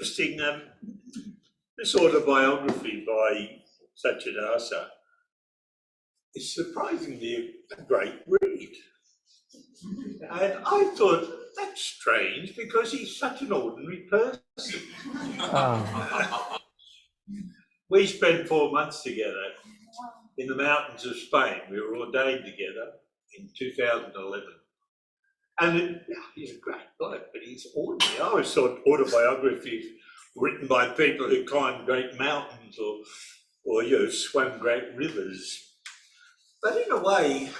interesting. This autobiography by Satyadasa is surprisingly a great read. And I thought, that's strange because he's such an ordinary person. Oh. We spent 4 months together in the mountains of Spain. We were ordained together in 2011. And he's a great bloke, but he's ordinary. I always thought autobiographies written by people who climbed great mountains or swam great rivers. But in a way,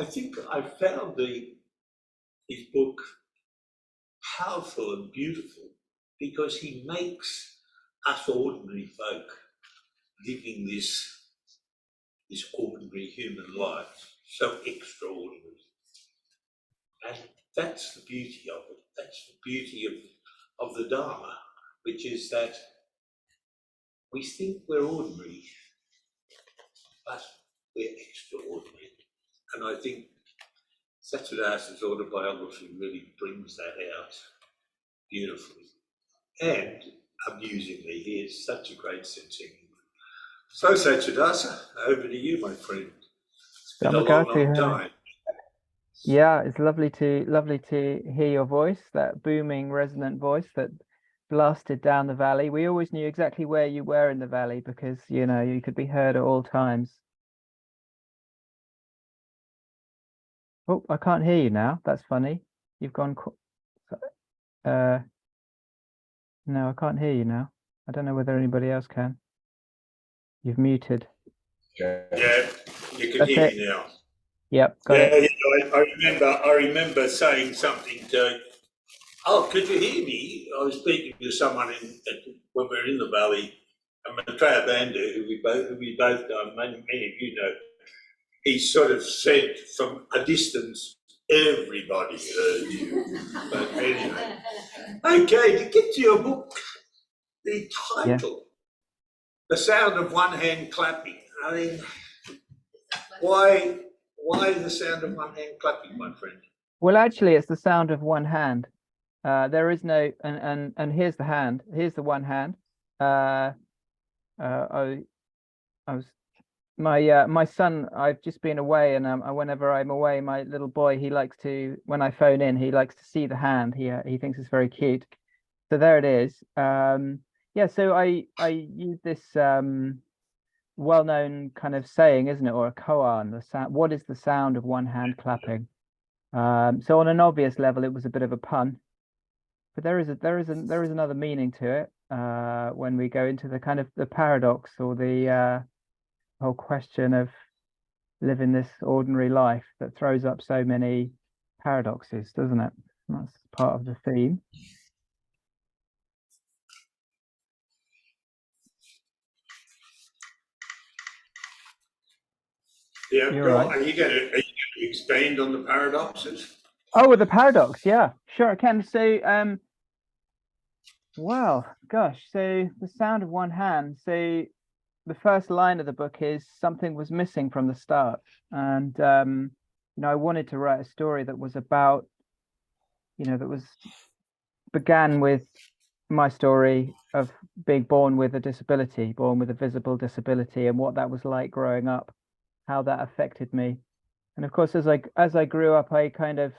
I think I found his book powerful and beautiful because he makes us ordinary folk living this ordinary human life so extraordinary. And that's the beauty of it. That's the beauty of the Dharma, which is that we think we're ordinary, but we're extraordinary. And I think Satyadasa's autobiography really brings that out beautifully. And amusingly, he has such a great sense of humor. So Satyadasa, over to you, my friend. It's been a long time. Yeah, it's lovely to hear your voice, that booming, resonant voice that blasted down the valley. We always knew exactly where you were in the valley because, you could be heard at all times. Oh, I can't hear you now. That's funny. You've gone... no, I can't hear you now. I don't know whether anybody else can. You've muted. Yeah, you can hear me now. Yep, got it. I remember saying something to, could you hear me? I was speaking to someone when we were in the valley, and Maitreya Bandhu, who we both know, many of you know, he sort of said from a distance, everybody heard you. But anyway, okay, to get to your book, the title, The Sound of One Hand Clapping. I mean, why the sound of one hand clapping, my friend? Well, actually, it's the sound of one hand. There is no, and here's the hand. Here's the one hand. My son, I've just been away, and whenever I'm away, my little boy, he likes to, when I phone in, he likes to see the hand. He thinks it's very cute. So there it is. Yeah. So I use this well-known kind of saying, isn't it, or a koan? The sound. What is the sound of one hand clapping? So on an obvious level, it was a bit of a pun, but there is another meaning to it when we go into the kind of the paradox or the whole question of living this ordinary life that throws up so many paradoxes, doesn't it? That's part of the theme. Yeah, right. Are you going to expand on the paradoxes? Oh, with the paradox, yeah, sure I can. So, wow, gosh. So the sound of one hand. So the first line of the book is something was missing from the start, and I wanted to write a story that was about, began with my story of being born with a disability, born with a visible disability, and what that was like growing up, how that affected me. And of course, as I grew up, I kind of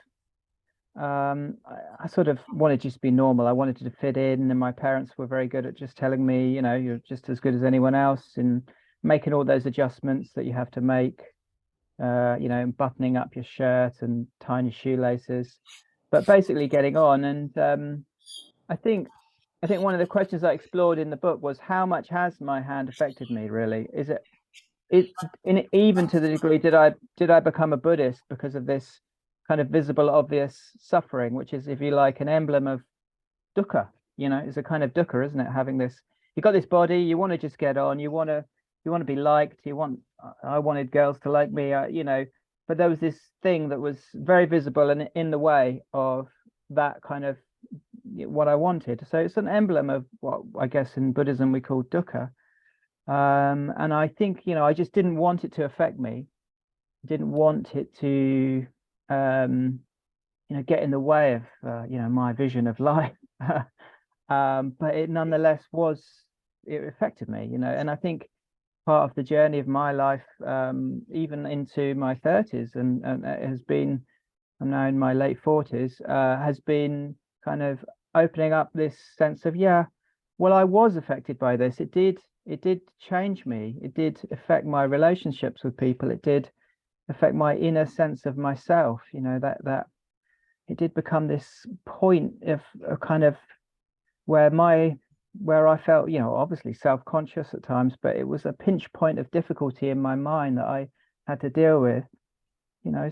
I sort of wanted just to be normal. I wanted to fit in, and my parents were very good at just telling me, you're just as good as anyone else, and making all those adjustments that you have to make, and buttoning up your shirt and tying your shoelaces, but basically getting on. And I think one of the questions I explored in the book was, how much has my hand affected me, really? Is it even to the degree, did I become a Buddhist because of this kind of visible, obvious suffering, which is, if you like, an emblem of dukkha? It's a kind of dukkha, isn't it? Having this, you got this body, you want to just get on, you want to be liked, I wanted girls to like me, but there was this thing that was very visible and in the way of that kind of what I wanted. So it's an emblem of what I guess in Buddhism we call dukkha. And I think, I just didn't want it to affect me. Didn't want it to get in the way of my vision of life. But it nonetheless it affected me, and I think part of the journey of my life, even into my 30s, and it has been, I'm now in my late 40s, has been kind of opening up this sense of, yeah, well, I was affected by this. It did change me. It did affect my relationships with people. It did affect my inner sense of myself, that it did become this point of kind of where I felt, obviously self-conscious at times, but it was a pinch point of difficulty in my mind that I had to deal with,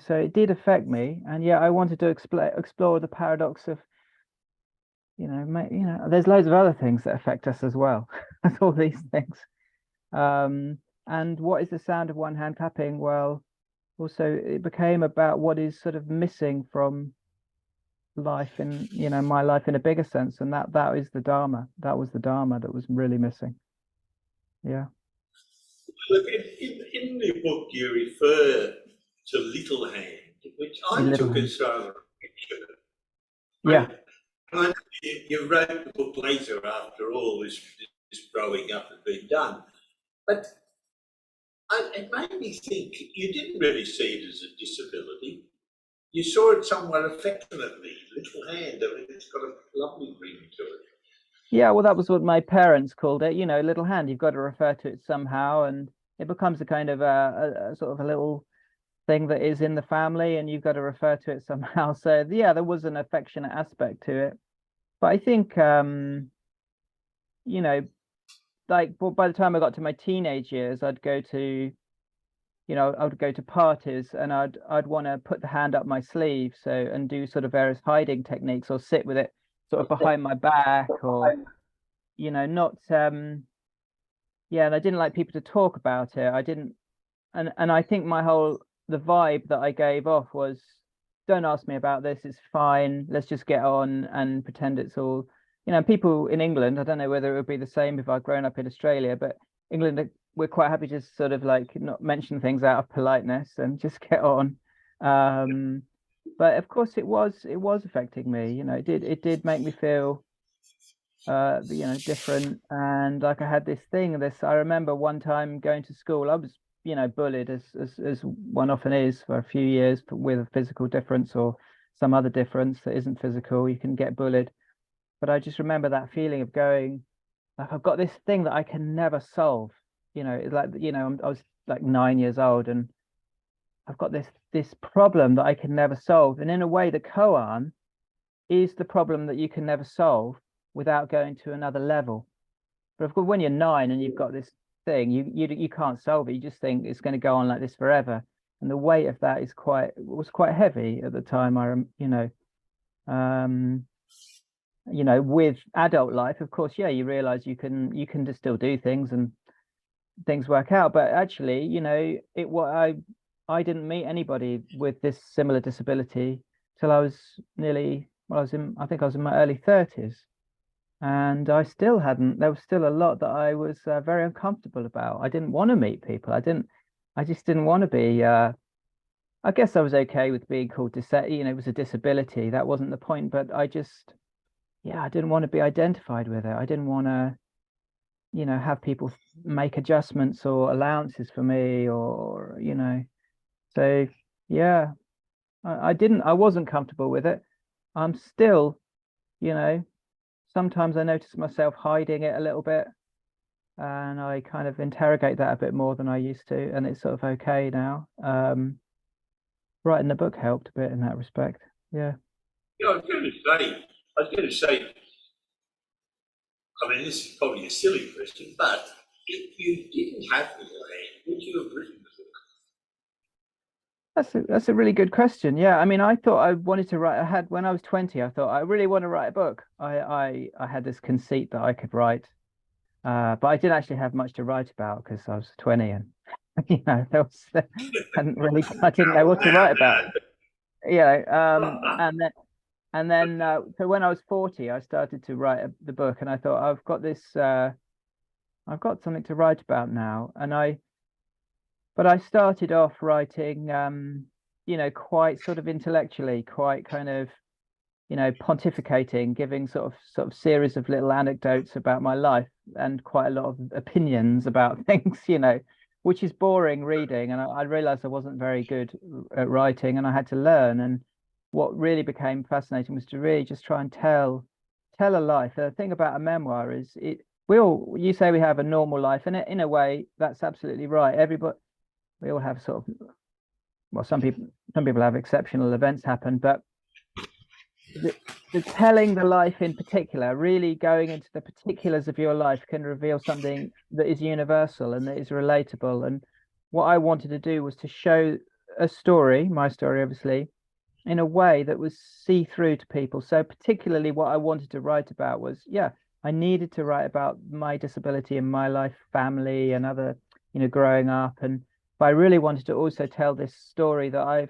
so it did affect me. And yeah, I wanted to explore the paradox of, there's loads of other things that affect us as well as all these things. And what is the sound of one hand clapping? Well, also it became about what is sort of missing from life in, my life in a bigger sense, and that is the Dharma. That was the Dharma that was really missing. Yeah. Look, in the book you refer to Little Hand, which I took as rather a picture. Yeah. And you wrote the book later after all this growing up had been done. But it made me think you didn't really see it as a disability. You saw it somewhat affectionately, Little Hand. I mean, it's got a lovely ring to it. Yeah, well, that was what my parents called it, little hand. You've got to refer to it somehow, and it becomes a kind of a sort of a little thing that is in the family, and you've got to refer to it somehow. So yeah, there was an affectionate aspect to it. But I think like, well, by the time I got to my teenage years, I would go to parties, and I'd want to put the hand up my sleeve, and do sort of various hiding techniques, or sit with it sort of behind my back, or not yeah, and I didn't like people to talk about it. I didn't, and I think the vibe that I gave off was, don't ask me about this, it's fine, let's just get on and pretend it's all, people in England, I don't know whether it would be the same if I'd grown up in Australia, but England, we're quite happy to sort of like not mention things out of politeness and just get on. But of course it was affecting me, it did make me feel different. And like, I had I remember one time going to school, I was, bullied as one often is for a few years with a physical difference or some other difference that isn't physical. You can get bullied. But I just remember that feeling of going, like, I've got this thing that I can never solve. It's like, I was like 9 years old, and I've got this problem that I can never solve. And in a way, the koan is the problem that you can never solve without going to another level. But of course, when you're 9 and you've got this thing, you can't solve it. You just think it's going to go on like this forever. And the weight of that was quite heavy at the time. With adult life, of course, yeah, you realize you can just still do things and things work out. But actually, I didn't meet anybody with this similar disability till I was I think I was in my early 30s. And there was still a lot that I was very uncomfortable about. I didn't want to meet people. I just didn't want to be, I guess I was okay with being called it was a disability. That wasn't the point, but I didn't want to be identified with it. I didn't want to, have people make adjustments or allowances for me, or, so yeah, I wasn't comfortable with it. I'm still, sometimes I notice myself hiding it a little bit, and I kind of interrogate that a bit more than I used to, and it's sort of okay now. Writing the book helped a bit in that respect. Yeah. Yeah, I was going to say, I mean, this is probably a silly question, but if you didn't have Little Hand, would you have written the book? That's a really good question. Yeah, I mean, I thought I wanted to write. When I was 20, I thought I really want to write a book. I had this conceit that I could write, but I didn't actually have much to write about because I was 20, and there was I didn't know what to write about. And then so when I was 40, I started to write the book, and I thought, I've got something to write about now. But I started off writing, quite sort of intellectually, quite kind of you know, pontificating, giving sort of series of little anecdotes about my life and quite a lot of opinions about things, you know, which is boring reading. And I realized I wasn't very good at writing, and I had to learn. And what really became fascinating was to really just try and tell a life. The thing about a memoir is you say we have a normal life, and in a way that's absolutely right. Everybody, we all have sort of, well, some people have exceptional events happen, but the telling the life in particular, really going into the particulars of your life, can reveal something that is universal and that is relatable. And what I wanted to do was to show a story, my story obviously, in a way that was see through to people. So particularly what I wanted to write about was, I needed to write about my disability in my life, family, and other, you know, growing up. But I really wanted to also tell this story that I've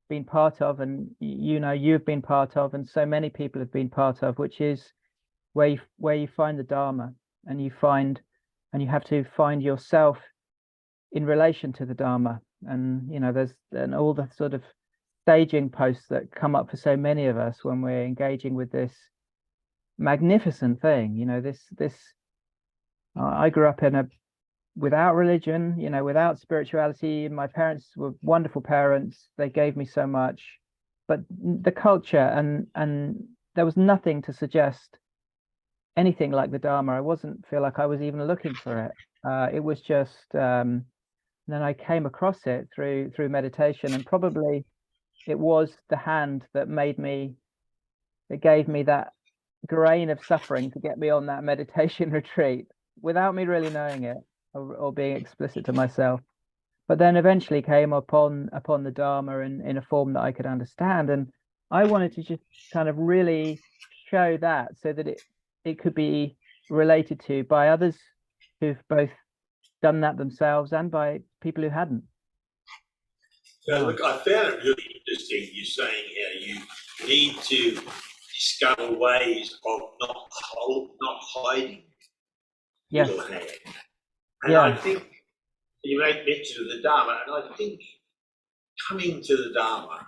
been part of, and you know, you've been part of, and so many people have been part of, which is where you find the Dharma, and you have to find yourself in relation to the Dharma. And you know, there's all the sort of staging posts that come up for so many of us when we're engaging with this magnificent thing. You know, I grew up without religion, you know, without spirituality. My parents were wonderful parents. They gave me so much, but the culture and there was nothing to suggest anything like the Dharma. I wasn't feel like I was even looking for it. It was just, then I came across it through meditation, and probably it was the hand that gave me that grain of suffering to get me on that meditation retreat without me really knowing it, or being explicit to myself. But then eventually came upon the Dharma in a form that I could understand. And I wanted to just kind of really show that, so that it could be related to by others who've both done that themselves and by people who hadn't. So look, I found it really interesting you saying how you need to discover ways of not hiding Yes. your hand. And Yeah. I think you made mention of the Dharma, and I think coming to the Dharma,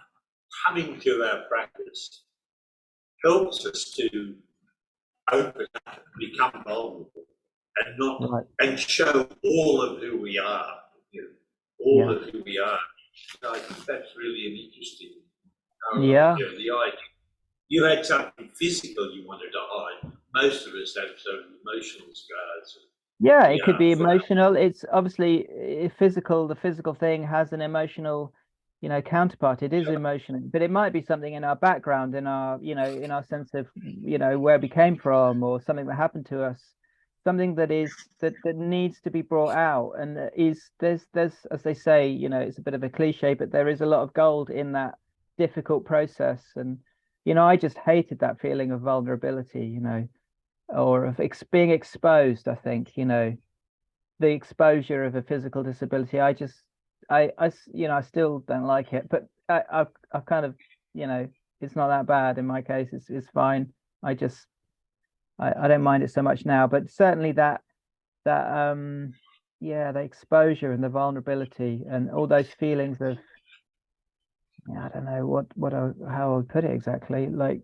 coming to our practice, helps us to open up, become vulnerable, and not Right. and show all of who we are, you know, all of who we are. So I think that's really an interesting. You know, the idea. You had something physical you wanted to hide. Most of us have some emotional scars. Yeah, it could be emotional. It's obviously physical. The physical thing has an emotional, you know, counterpart. It is emotional, but it might be something in our background, in our, you know, in our sense of, you know, where we came from, or something that happened to us, something that needs to be brought out. And there's as they say, you know, it's a bit of a cliche, but there is a lot of gold in that difficult process. And you know, I just hated that feeling of vulnerability, you know, or of being exposed. I think, you know, the exposure of a physical disability, you know, I still don't like it, but I've kind of, you know, it's not that bad in my case. It's fine. I don't mind it so much now, but certainly that the exposure and the vulnerability and all those feelings of, I don't know how I would put it exactly, like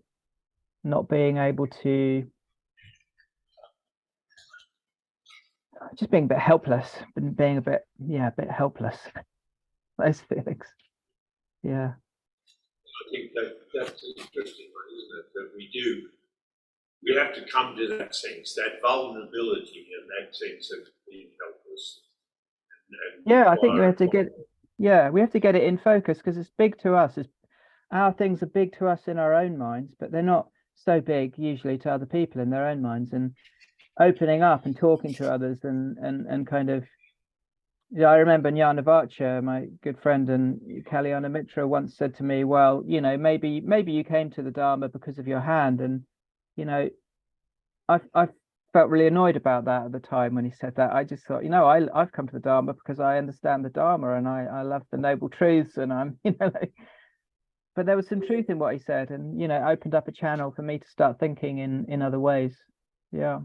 not being able to, just being a bit helpless, being a bit helpless. Those feelings. Yeah. I think that's an interesting one, isn't it? That we have to come to that sense, that vulnerability and that sense of being helpless. I think we have to get it in focus, because it's big to us. Our things are big to us in our own minds, but they're not so big usually to other people in their own minds. And opening up and talking to others and kind of, I remember Jnana Vacha, my good friend, and Kalyana Mitra once said to me, well, you know, maybe you came to the Dharma because of your hand. And you know, I felt really annoyed about that at the time when he said that. I just thought, you know, I've come to the Dharma because I understand the Dharma and I love the noble truths, and I'm, you know, like, but there was some truth in what he said, and you know, opened up a channel for me to start thinking in other ways. Yeah.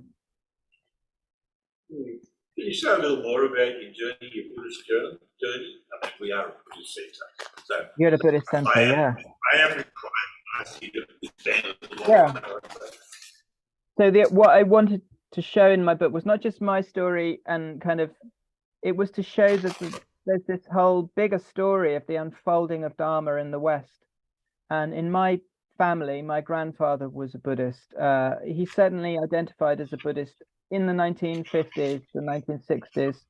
Can you say a little more about your journey, your Buddhist journey? I mean, we are a Buddhist centre. So you're at a Buddhist centre, I am required ask you to expand a little Yeah. more. So what I wanted to show in my book was not just my story, and kind of, it was to show that there's this whole bigger story of the unfolding of Dharma in the West. And in my family, my grandfather was a Buddhist. He certainly identified as a Buddhist in the 1950s, the 1960s,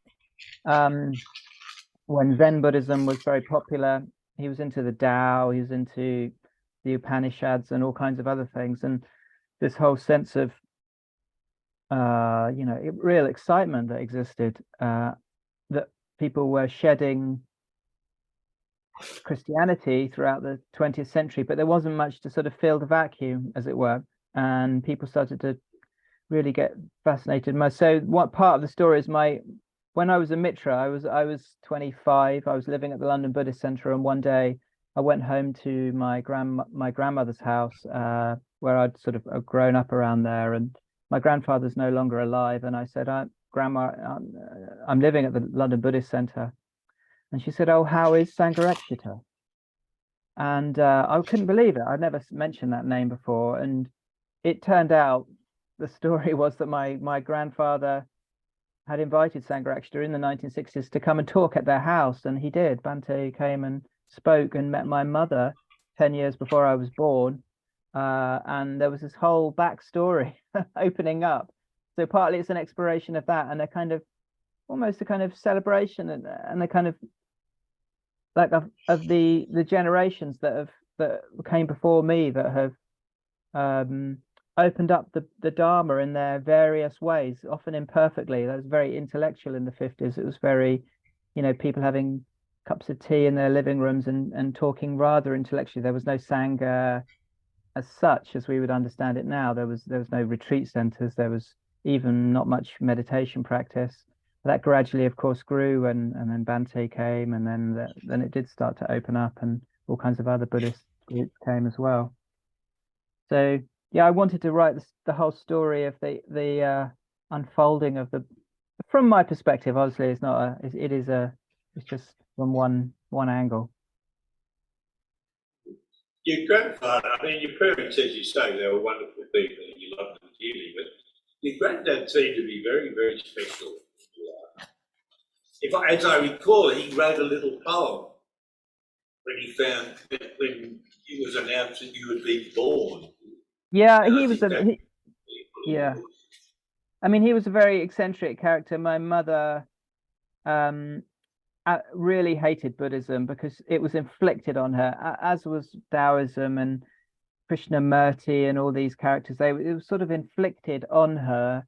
when Zen Buddhism was very popular. He was into the Tao, he was into the Upanishads and all kinds of other things. And this whole sense of, real excitement that existed, that people were shedding Christianity throughout the 20th century, but there wasn't much to sort of fill the vacuum, as it were, and people started to really get fascinated. So what part of the story is when I was a Mitra, I was 25. I was living at the London Buddhist Centre, and one day I went home to my grandmother's house, where I'd sort of grown up around there, and my grandfather's no longer alive. And I said, Grandma, I'm living at the London Buddhist Centre. And she said, "Oh, how is Sangharakshita?" And I couldn't believe it. I'd never mentioned that name before. And it turned out the story was that my grandfather had invited Sangharakshita in the 1960s to come and talk at their house. And he did. Bhante came and spoke and met my mother 10 years before I was born. And there was this whole backstory opening up. So partly it's an exploration of that, and a kind of, almost a kind of celebration, and a kind of like of the generations that came before me, that have opened up the Dharma in their various ways, often imperfectly. That was very intellectual in the 50s. It was very, people having cups of tea in their living rooms and talking rather intellectually. There was no Sangha as such as we would understand it now. There was no retreat centers. There was even not much meditation practice. That gradually, of course, grew, and then Bhante came, and then it did start to open up, and all kinds of other Buddhist groups came as well. So yeah, I wanted to write the whole story of the unfolding of from my perspective. Obviously, it's not it's just from one angle. Your grandfather, I mean, your parents, as you say, they were wonderful people and you loved them dearly, but your granddad seemed to be very, very special. As I recall, he wrote a little poem when it was announced that you had been born. Yeah, yeah. I mean, he was a very eccentric character. My mother really hated Buddhism because it was inflicted on her, as was Taoism and Krishnamurti and all these characters. It was sort of inflicted on her.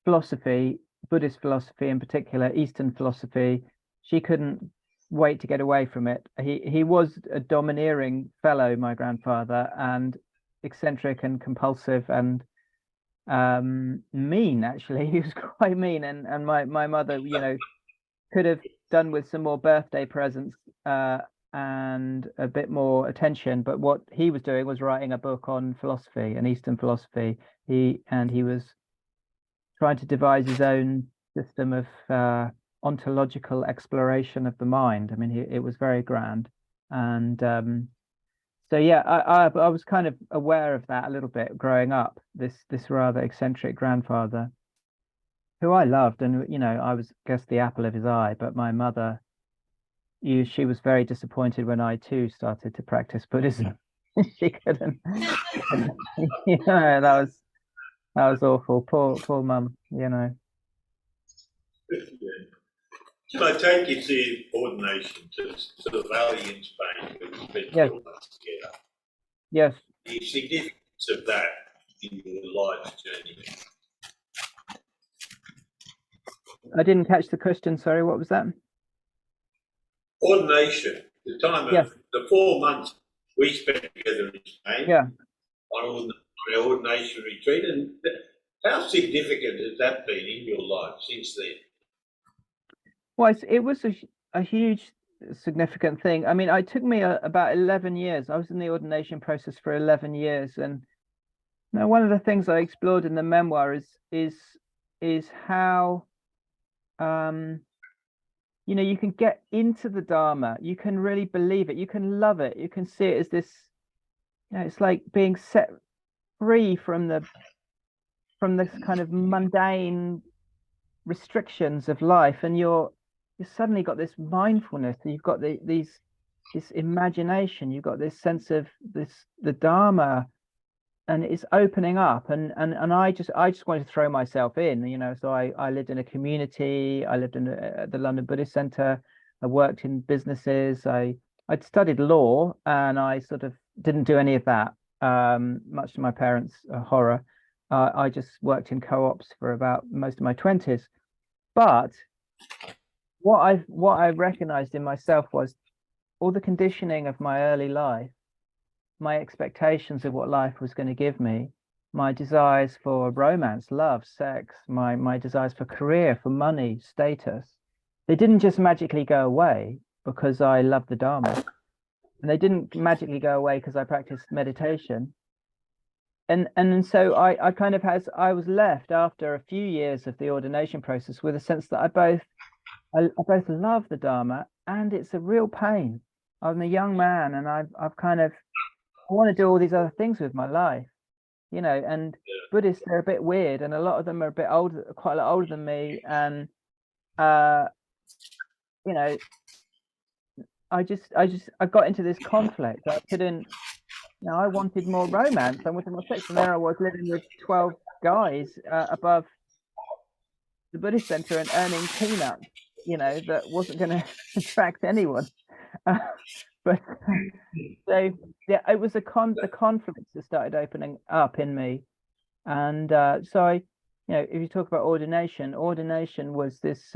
Philosophy, Buddhist philosophy in particular, Eastern philosophy, she couldn't wait to get away from it. He was a domineering fellow, my grandfather, and eccentric and compulsive and mean. Actually, he was quite mean, and my mother, could have done with some more birthday presents and a bit more attention. But what he was doing was writing a book on philosophy and Eastern philosophy. He was trying to devise his own system of ontological exploration of the mind. I mean, it was very grand. And so, yeah, I was kind of aware of that a little bit growing up, this rather eccentric grandfather, who I loved. And, I was, I guess, the apple of his eye. But my mother, she was very disappointed when I, too, started to practice Buddhism. She couldn't. That was awful. Poor mum, Can I take you to ordination, to the valley in Spain where we spent Yes. 4 months together? Yes. The significance of that in your life's journey. I didn't catch the question. Sorry, what was that? Ordination, the time of the 4 months we spent together in Spain. Yeah. On our ordination retreat, and how significant has that been in your life since then? Well, it was a huge, significant thing. I mean, it took me about 11 years. I was in the ordination process for 11 years, and one of the things I explored in the memoir is how you know, you can get into the Dharma, you can really believe it, you can love it, you can see it as this, you know, it's like being set free from this kind of mundane restrictions of life, and you suddenly got this mindfulness, and you've got this imagination, you've got this sense of the Dharma, and it's opening up, and I just wanted to throw myself in, you know. So I lived in a community, I lived in the London Buddhist Center, I worked in businesses, I'd studied law, and I sort of didn't do any of that, much to my parents' horror. I just worked in co-ops for about most of my 20s. But what I recognized in myself was all the conditioning of my early life, my expectations of what life was going to give me, my desires for romance, love, sex, my desires for career, for money, status, they didn't just magically go away because I loved the Dharma. And they didn't magically go away because I practiced meditation. And so I kind of I was left after a few years of the ordination process with a sense that I both love the Dharma, and it's a real pain. I'm a young man, and I've kind of, I want to do all these other things with my life, you know. And Buddhists, they're a bit weird, and a lot of them are a bit older, quite a lot older than me, and you know, I got into this conflict. I couldn't, you know, I wanted more romance, I wanted more sex, and there I was living with 12 guys above the Buddhist center and earning peanuts, you know, that wasn't going to attract anyone. But so yeah, it was the conflicts that started opening up in me, and so I, you know, if you talk about ordination was this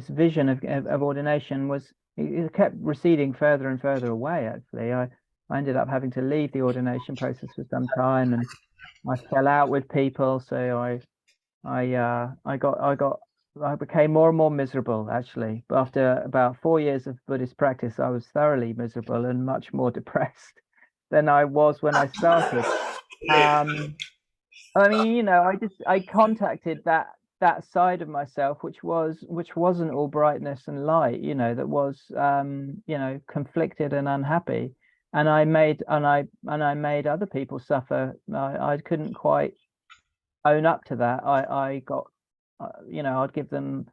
vision of ordination was, it kept receding further and further away. Actually, I ended up having to leave the ordination process for some time, and I fell out with people, so I became more and more miserable, actually. But after about 4 years of Buddhist practice, I was thoroughly miserable and much more depressed than I was when I started. I mean, you know, I contacted that side of myself, which wasn't all brightness and light, you know, that was you know, conflicted and unhappy. And I made other people suffer. I couldn't quite own up to that. I got, you know, I'd give them,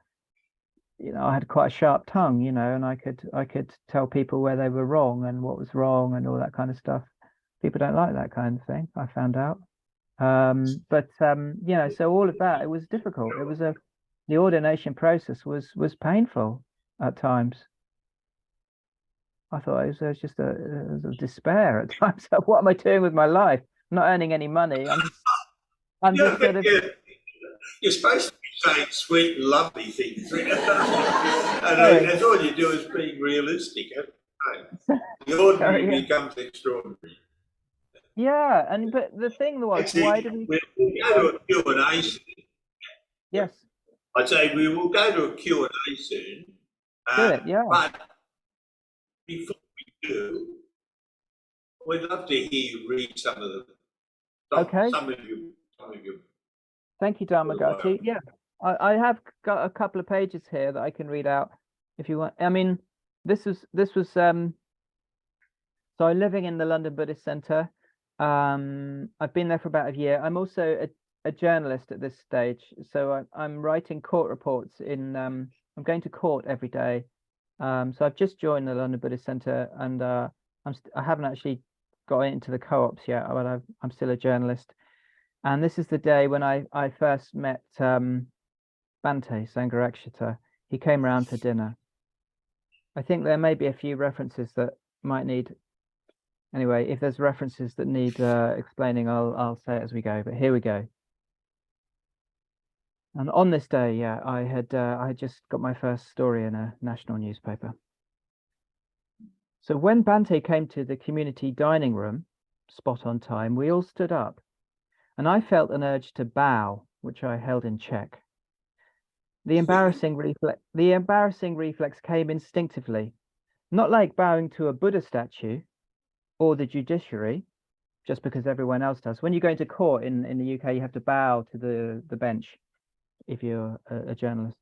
you know, I had quite a sharp tongue, you know, and I could tell people where they were wrong and what was wrong and all that kind of stuff. People don't like that kind of thing, I found out. But you know, so all of that, it was difficult. The ordination process was painful at times. I thought it was just it was a despair at times. So what am I doing with my life? I'm not earning any money. I'm just sort of. You're supposed to be saying sweet and lovely things. And that's all you do is being realistic. The ordinary becomes extraordinary. Yeah, but the thing was, actually, why did we go to a Q&A soon? Yes. I'd say we will go to a Q&A soon. Good, yeah. But before we do, we'd love to hear you read some of them. Okay. Some of your. Thank you, Dharmagatu. Yeah, I have got a couple of pages here that I can read out if you want. I mean, this was so I'm living in the London Buddhist Center. I've been there for about a year. I'm also a journalist at this stage, so I'm writing court reports I'm going to court every day. So I've just joined the London Buddhist Center, and I haven't actually got into the co-ops yet, but I'm still a journalist. And this is the day when I first met Bhante Sangharakshita. He came around for dinner. I think there may be a few references that might need. Anyway, if there's references that need explaining, I'll say it as we go. But here we go. And on this day, yeah, I had just got my first story in a national newspaper. So when Bhante came to the community dining room, spot on time, we all stood up, and I felt an urge to bow, which I held in check. The embarrassing reflex came instinctively, not like bowing to a Buddha statue or the judiciary, just because everyone else does. When you go into court in the UK, you have to bow to the bench if you're a journalist.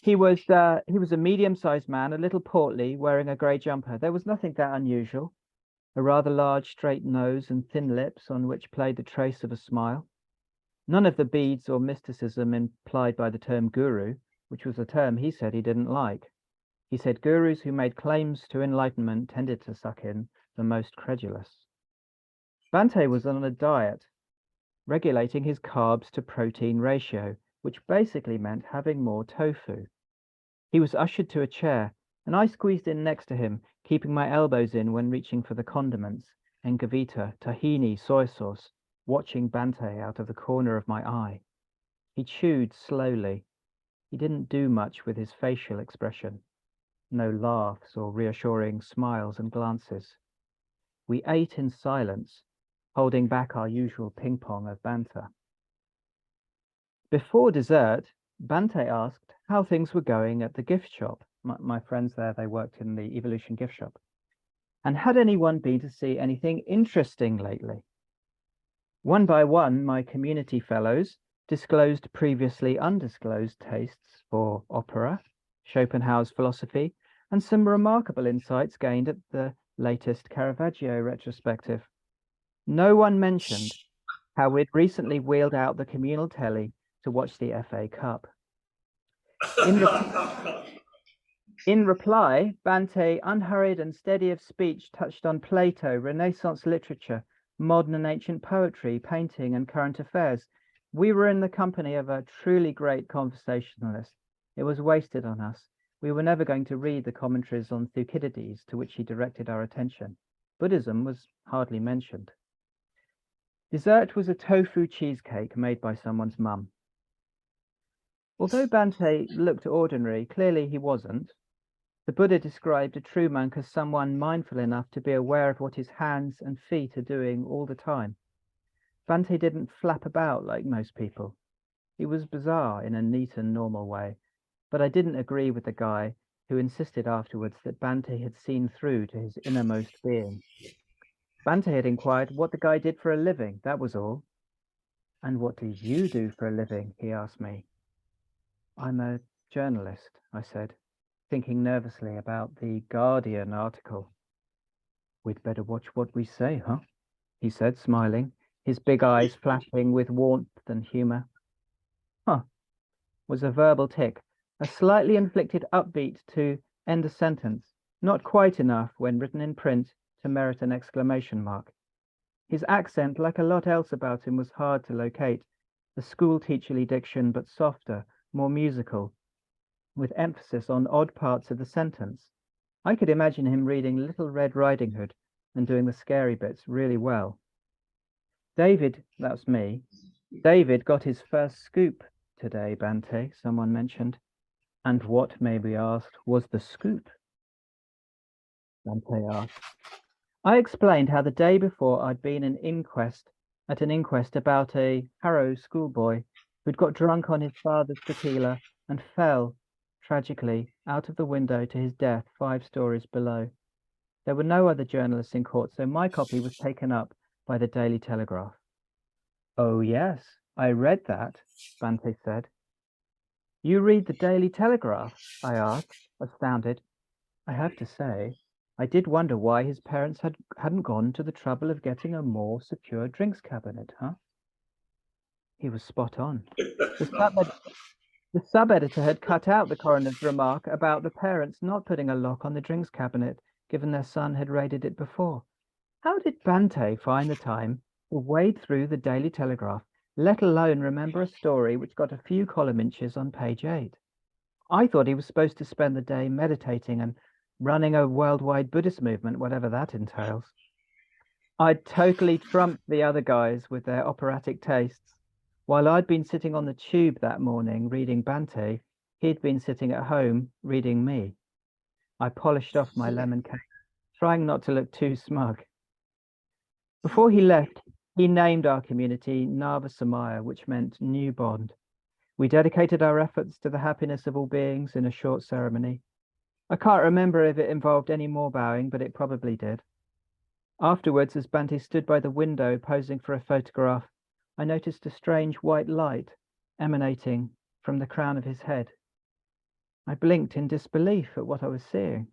He was a medium-sized man, a little portly, wearing a grey jumper. There was nothing that unusual. A rather large straight nose and thin lips on which played the trace of a smile. None of the beads or mysticism implied by the term guru, which was a term he said he didn't like. He said gurus who made claims to enlightenment tended to suck in the most credulous. Bhante was on a diet, regulating his carbs to protein ratio, which basically meant having more tofu. He was ushered to a chair, and I squeezed in next to him, keeping my elbows in when reaching for the condiments, engavita, tahini, soy sauce, watching Bhante out of the corner of my eye. He chewed slowly. He didn't do much with his facial expression. No laughs or reassuring smiles and glances. We ate in silence, holding back our usual ping-pong of banter. Before dessert, Bhante asked how things were going at the gift shop. My friends there, they worked in the Evolution gift shop. And had anyone been to see anything interesting lately? One by one, my community fellows disclosed previously undisclosed tastes for opera, Schopenhauer's philosophy, and some remarkable insights gained at the latest Caravaggio retrospective. No one mentioned how we'd recently wheeled out the communal telly to watch the FA Cup. In reply, Bhante, unhurried and steady of speech, touched on Plato, Renaissance literature, modern and ancient poetry, painting, and current affairs. We were in the company of a truly great conversationalist. It was wasted on us. We were never going to read the commentaries on Thucydides to which he directed our attention. Buddhism was hardly mentioned. Dessert was a tofu cheesecake made by someone's mum. Although Bhante looked ordinary, clearly he wasn't. The Buddha described a true monk as someone mindful enough to be aware of what his hands and feet are doing all the time. Bhante didn't flap about like most people. He was bizarre in a neat and normal way, but I didn't agree with the guy who insisted afterwards that Bhante had seen through to his innermost being. Bhante had inquired what the guy did for a living, that was all. And what do you do for a living? He asked me. I'm a journalist, I said, thinking nervously about the Guardian article. We'd better watch what we say, huh? He said, smiling, his big eyes flashing with warmth and humor. Huh, was a verbal tick, a slightly inflicted upbeat to end a sentence, not quite enough when written in print to merit an exclamation mark. His accent, like a lot else about him, was hard to locate, a school-teacherly diction, but softer, more musical, with emphasis on odd parts of the sentence. I could imagine him reading Little Red Riding Hood and doing the scary bits really well. David, that's me, David got his first scoop today, Bhante, someone mentioned. And what, may be asked, was the scoop? Bhante asked. I explained how the day before I'd been at an inquest about a Harrow schoolboy who'd got drunk on his father's tequila and fell, tragically, out of the window to his death 5 stories below. There were no other journalists in court, so my copy was taken up by the Daily Telegraph. Oh yes, I read that, Bhante said. You read the Daily Telegraph? I asked, astounded. I have to say, I did wonder why his parents hadn't gone to the trouble of getting a more secure drinks cabinet, huh? He was spot on. The sub-editor had cut out the coroner's remark about the parents not putting a lock on the drinks cabinet, given their son had raided it before. How did Bhante find the time to wade through the Daily Telegraph, let alone remember a story which got a few column inches on page 8? I thought he was supposed to spend the day meditating and running a worldwide Buddhist movement, whatever that entails. I'd totally trumped the other guys with their operatic tastes. While I'd been sitting on the tube that morning reading Bhante, he'd been sitting at home reading me. I polished off my lemon cake, trying not to look too smug. Before he left, he named our community Nava Samaya, which meant new bond. We dedicated our efforts to the happiness of all beings in a short ceremony. I can't remember if it involved any more bowing, but it probably did. Afterwards, as Bhante stood by the window posing for a photograph, I noticed a strange white light emanating from the crown of his head. I blinked in disbelief at what I was seeing.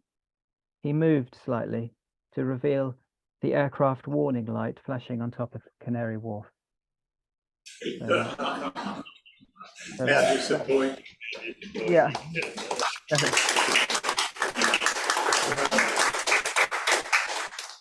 He moved slightly to reveal the aircraft warning light flashing on top of Canary Wharf. How disappointing. Yeah.